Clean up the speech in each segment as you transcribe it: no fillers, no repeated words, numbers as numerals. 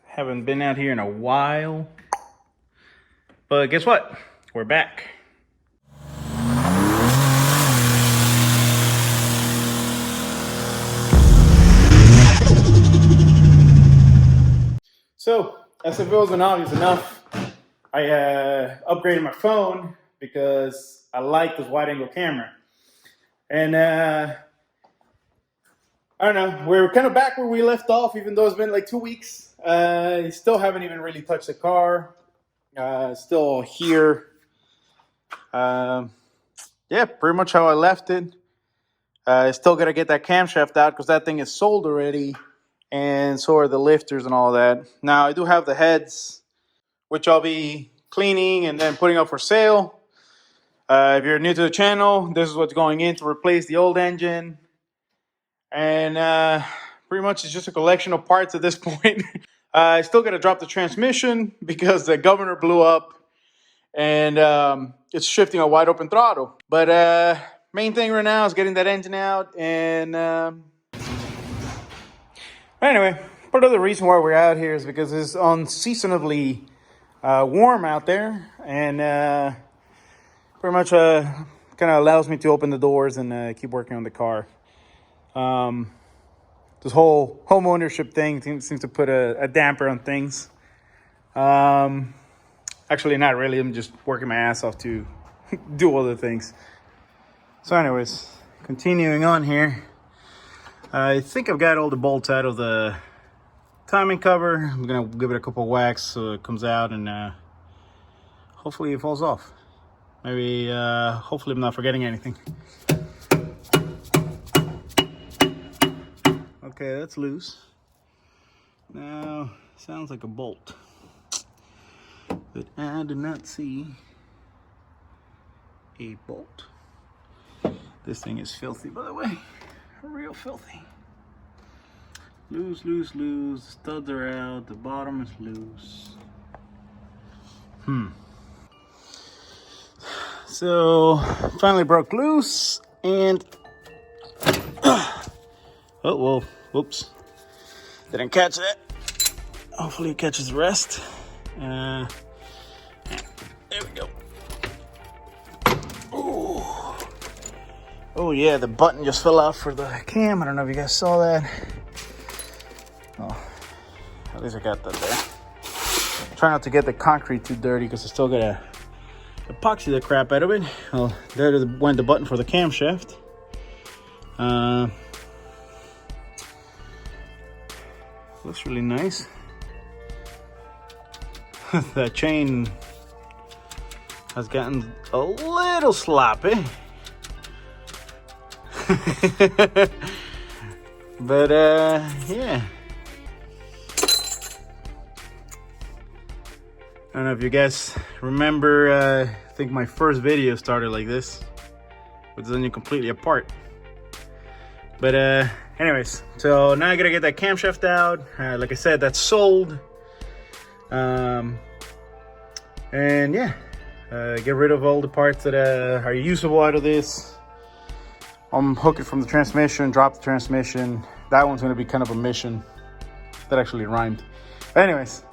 Haven't been out here in a while. But guess what? We're back. So, as if it wasn't obvious enough, I upgraded my phone because I like this wide-angle camera. And I don't know, we're kind of back where we left off, even though it's been like 2 weeks. Still haven't even really touched the car. Still here. Yeah, pretty much how I left it. I still got to get that camshaft out because that thing is sold already. And so are the lifters and all that. Now, I do have the heads, which I'll be cleaning and then putting up for sale. If you're new to the channel, this is what's going in to replace the old engine. And pretty much it's just a collection of parts at this point. I still got to drop the transmission because the governor blew up. And it's shifting a wide open throttle. But main thing right now is getting that engine out. And anyway, part of the reason why we're out here is because it's unseasonably warm out there. And pretty much kind of allows me to open the doors and keep working on the car. This whole home ownership thing seems to put a damper on things. Actually, not really. I'm just working my ass off to do other things. So anyways, continuing on here. I think I've got all the bolts out of the timing cover. I'm going to give it a couple of whacks so it comes out and hopefully it falls off. Maybe, hopefully I'm not forgetting anything. Okay, that's loose. Now, sounds like a bolt. But I do not see a bolt. This thing is filthy, by the way. Real filthy. Loose, loose, loose. The studs are out. The bottom is loose. So, finally broke loose. And... oh, whoa. Whoops. Didn't catch that. Hopefully it catches the rest. There we go. Ooh. Oh yeah, the button just fell out for the cam. I don't know if you guys saw that. Oh, at least I got that there. Try not to get the concrete too dirty because I still gotta epoxy the crap out of it. Well, there went the button for the camshaft. Looks really nice. That chain has gotten a little sloppy. But yeah. I don't know if you guys remember, I think my first video started like this, with the engine completely apart. But anyways, so now I gotta get that camshaft out. Like I said, that's sold. And yeah, get rid of all the parts that are usable out of this. Hook it from the transmission, drop the transmission. That one's gonna be kind of a mission. That actually rhymed. But anyways,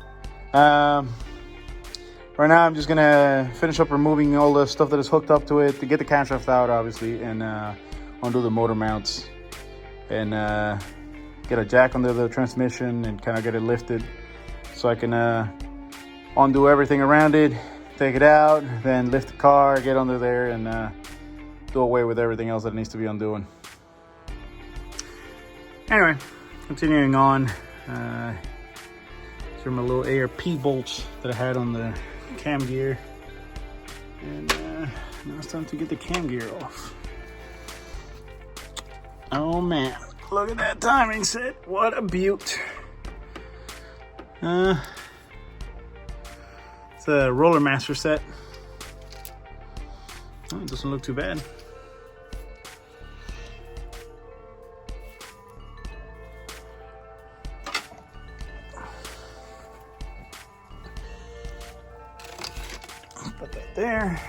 right now I'm just gonna finish up removing all the stuff that is hooked up to it to get the camshaft out, obviously, and undo the motor mounts and get a jack under the transmission and kind of get it lifted so I can undo everything around it, take it out, then lift the car, get under there, and do away with everything else that needs to be undoing. Anyway, continuing on. These are my little ARP bolts that I had on the cam gear. And now it's time to get the cam gear off. Oh man, look at that timing set. What a beaut. It's a Roller Master set. Oh, it doesn't look too bad. Put that there.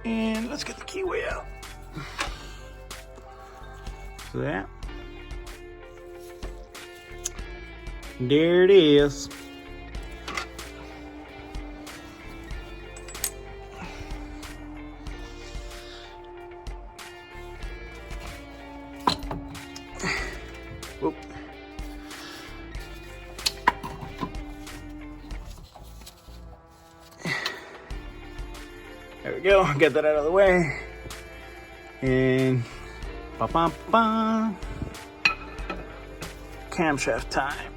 And let's get the keyway out. So that. There it is. Whoop. There we go. Get that out of the way. And ba-ba-ba. Camshaft time.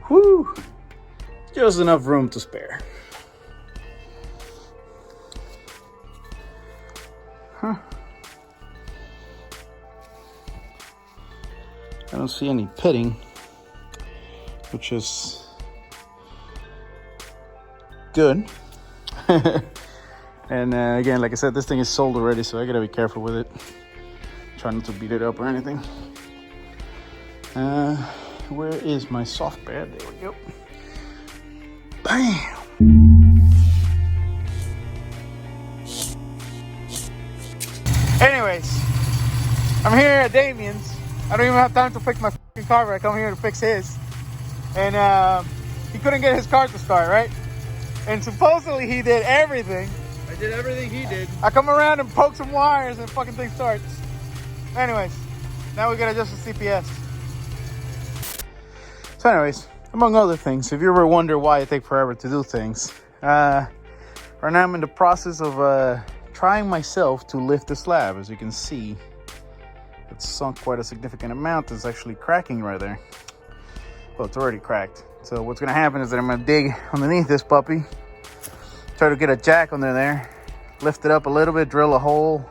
Whew. Just enough room to spare. Huh. I don't see any pitting, which is good. And again, like I said, this thing is sold already, so I gotta be careful with it. Try not to beat it up or anything. Where is my soft pad? There we go. Bam! Anyways, I'm here at Damien's. I don't even have time to fix my fucking car, but I come here to fix his. And he couldn't get his car to start, right? And supposedly he did everything. I did everything he did. I come around and poke some wires and fucking thing starts. Anyways, now we gotta adjust the CPS. So anyways, among other things, if you ever wonder why I take forever to do things, right now I'm in the process of trying myself to lift the slab. As you can see, it's sunk quite a significant amount. It's actually cracking right there. Well, it's already cracked. So what's gonna happen is that I'm gonna dig underneath this puppy, try to get a jack under there, lift it up a little bit, drill a hole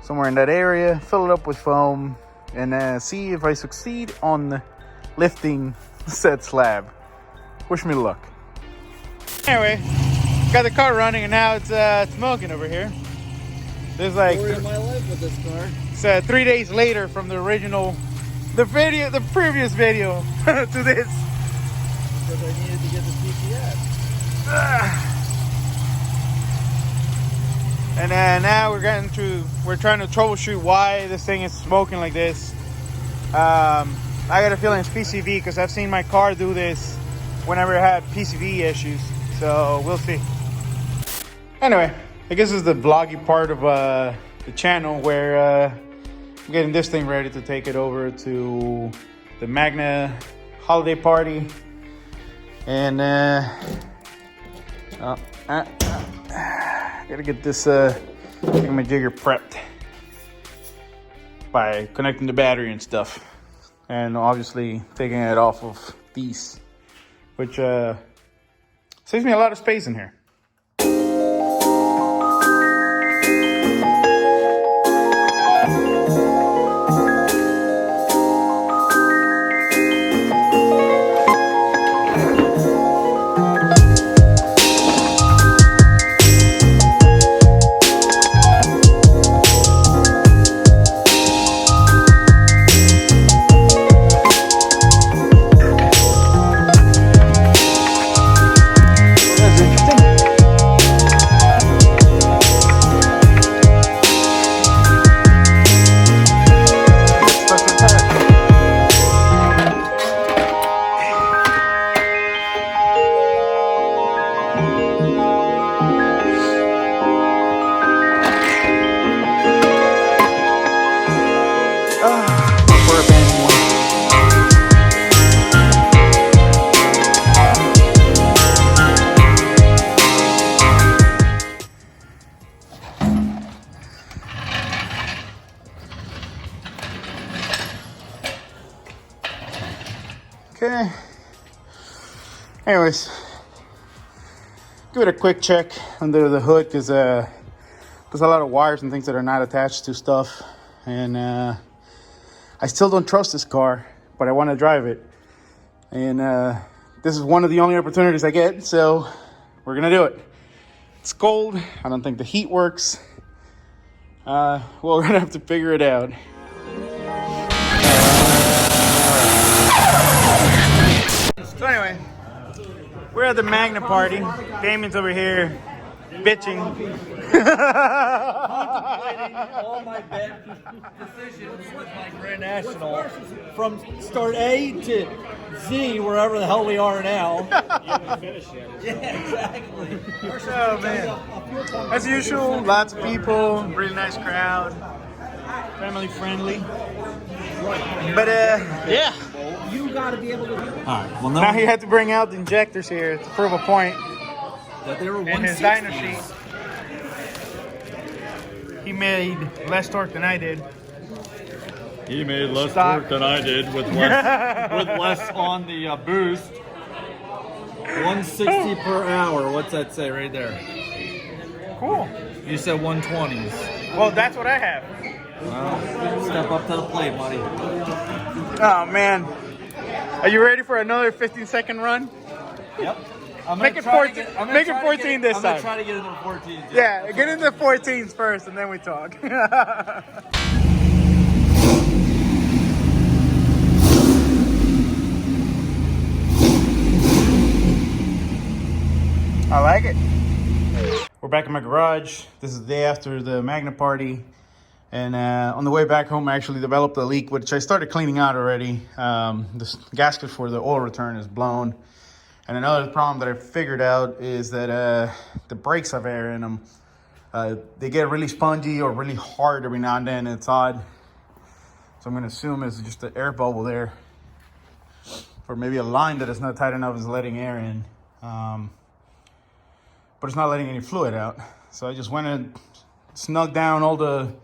somewhere in that area, fill it up with foam, and see if I succeed on lifting said slab. Wish me luck. Anyway, got the car running and now it's smoking over here. There's like story of my life with this car. It's 3 days later from the original, the previous video to this. Because I needed to get the CPS. And then now we're trying to troubleshoot why this thing is smoking like this. I got a feeling it's PCV because I've seen my car do this whenever it had PCV issues. So we'll see. Anyway, I guess this is the vloggy part of the channel where I'm getting this thing ready to take it over to the MAGNA holiday party. And gotta get this my jigger prepped by connecting the battery and stuff, and obviously taking it off of these, which saves me a lot of space in here. Okay. Anyways, give it a quick check under the hood because there's a lot of wires and things that are not attached to stuff, and I still don't trust this car, but I want to drive it, and this is one of the only opportunities I get, so we're gonna do it. It's cold. I don't think the heat works. Well, we're gonna have to figure it out. We're at the Magna party. Damien's over here bitching. Contemplating all my bad decisions with my Grand National from start A to Z, wherever the hell we are now. You haven't finished yet. Yeah, exactly. Oh man. As usual, lots of people, really nice crowd, family friendly. But yeah. You got to be able to do it. All right. Well, Now he had to bring out the injectors here to prove a point. That they were In his dyno sheet, he made less torque than I did. He made less torque than I did with less on the boost. 160 per hour. What's that say right there? Cool. You said 120s. Well, that's what I have. Well, step up to the plate, buddy. Oh man. Are you ready for another 15-second run? Yep. Make it 14 this I'm time. gonna try to get into the 14. Yeah, get into the 14s first and then we talk. I like it. We're back in my garage. This is the day after the Magna party. And on the way back home, I actually developed a leak, which I started cleaning out already. This gasket for the oil return is blown. And another problem that I figured out is that the brakes have air in them. They get really spongy or really hard every now and then. It's odd. So I'm going to assume it's just an air bubble there. Or maybe a line that is not tight enough is letting air in. But it's not letting any fluid out. So I just went and snugged down all the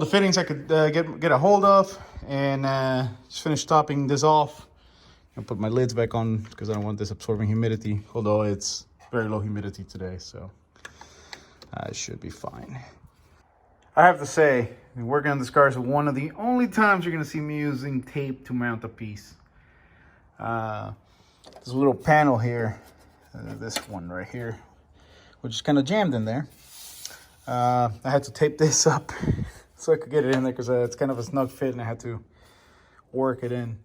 fittings I could get a hold of. And just finished topping this off. I'll put my lids back on because I don't want this absorbing humidity, although it's very low humidity today, so it should be fine. I have to say, working on this car is one of the only times you're going to see me using tape to mount a piece. This little panel here, this one right here, which is kind of jammed in there. I had to tape this up so I could get it in there because it's kind of a snug fit and I had to work it in.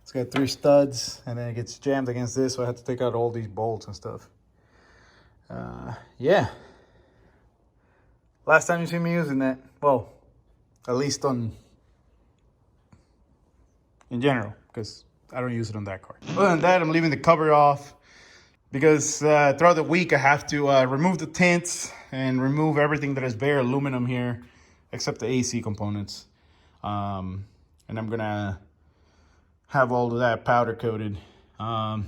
It's got 3 studs, and then it gets jammed against this, so I had to take out all these bolts and stuff. Yeah. Last time you see me using that, well, at least in general, because I don't use it on that car. Other than that, I'm leaving the cover off, because throughout the week, I have to remove the tints and remove everything that is bare aluminum here, except the AC components. And I'm going to have all of that powder coated. I'm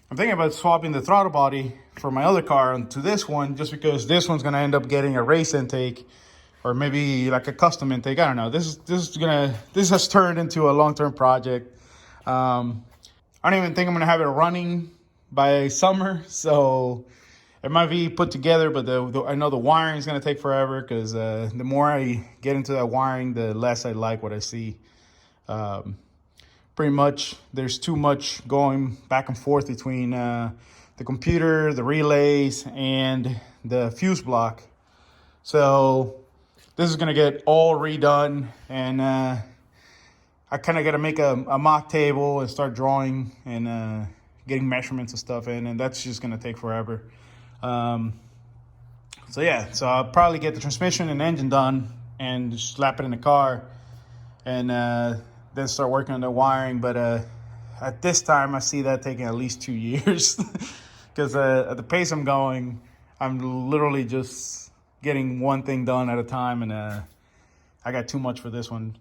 thinking about swapping the throttle body for my other car onto this one, just because this one's gonna end up getting a race intake or maybe like a custom intake. I don't know. This has turned into a long-term project. I don't even think I'm gonna have it running by summer, so it might be put together, but I know the wiring is gonna take forever because the more I get into that wiring, the less I like what I see. Pretty much, there's too much going back and forth between the computer, the relays, and the fuse block. So this is gonna get all redone, and I kind of got to make a mock table and start drawing and getting measurements and stuff in, and that's just gonna take forever. So yeah, so I'll probably get the transmission and engine done and just slap it in the car, and then start working on the wiring. But at this time, I see that taking at least 2 years because at the pace I'm going, I'm literally just getting one thing done at a time, and I got too much for this one.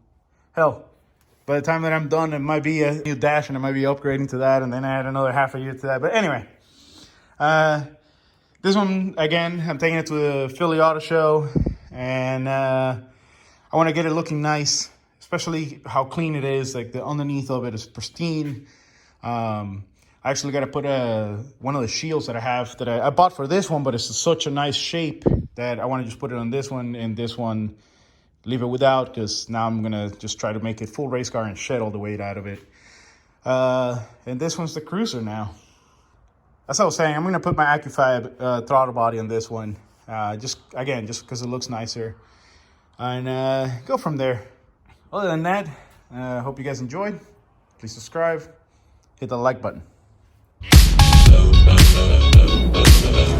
Hell, by the time that I'm done, it might be a new dash, and I might be upgrading to that, and then I add another half a year to that. But anyway, this one, again, I'm taking it to the Philly Auto Show, and I want to get it looking nice, especially how clean it is. Like the underneath of it is pristine. I actually got to put one of the shields that I have that I bought for this one, but it's such a nice shape that I want to just put it on this one, and this one leave it without, because now I'm going to just try to make it full race car and shed all the weight out of it. And this one's the cruiser now. As I was saying, I'm going to put my AccuFab throttle body on this one, just because it looks nicer, and go from there. Other than that, hope you guys enjoyed. Please subscribe, hit the like button. guys.